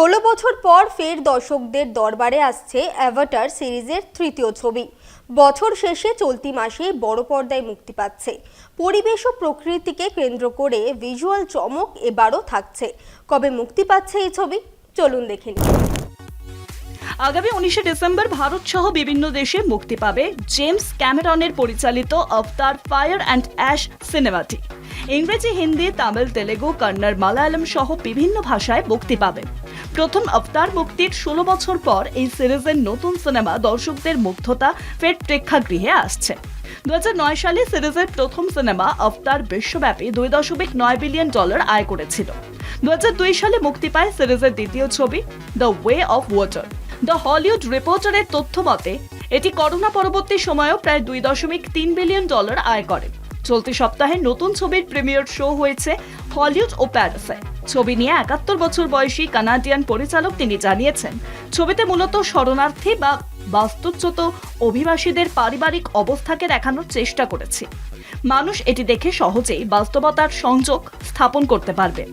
16 বছর পর ফের দর্শকদের দরবারে আসছে অ্যাভাটার সিরিজের তৃতীয় ছবি। বছর শেষে চলতি মাসে বড় পর্দায় মুক্তি পাচ্ছে। পরিবেশ ও প্রকৃতিকে কেন্দ্র করে ভিজুয়াল চমক এবারও থাকছে। কবে মুক্তি পাচ্ছে এই ছবি, চলুন দেখে নিন। আগামী 19 ডিসেম্বর ভারত সহ বিভিন্ন দেশে মুক্তি পাবে জেমস ক্যামেরনের পরিচালিত অবতার ফায়ার অ্যান্ড অ্যাশ সিনেমাটি। ইংরেজি, হিন্দি, তামিল, তেলেগু, কন্নড়, মালায়ালাম সহ বিভিন্ন ভাষায় মুক্তি পাবে। প্রথম অবতার মুক্তির 16 বছর পর এই সিরিজের নতুন সিনেমা দর্শকদের মুগ্ধতা ফের প্রেক্ষাগৃহে আসছে। 2009 সালে সিরিজের প্রথম সিনেমা অবতার বিশ্বব্যাপী $2.9 বিলিয়ন আয় করেছিল। 2002 সালে মুক্তি পায় সিরিজের দ্বিতীয় ছবি the way of water. The Hollywood রিপোর্টারের তথ্য মতে এটি করোনা পরবর্তী সময়েও প্রায় $2.3 বিলিয়ন আয় করে। চলতি সপ্তাহে নতুন ছবির প্রিমিয়ার শো হয়েছে হলিউড ও প্যারিসে। ছবি নিয়ে 71 বছর বয়সী কানাডিয়ান পরিচালক তিনি জানিয়েছেন, ছবিতে মূলত শরণার্থী বা বাস্তুচ্যুত অভিবাসীদের পারিবারিক অবস্থাকে দেখানোর চেষ্টা করেছি। মানুষ এটি দেখে সহজেই বাস্তবতার সংযোগ স্থাপন করতে পারবে।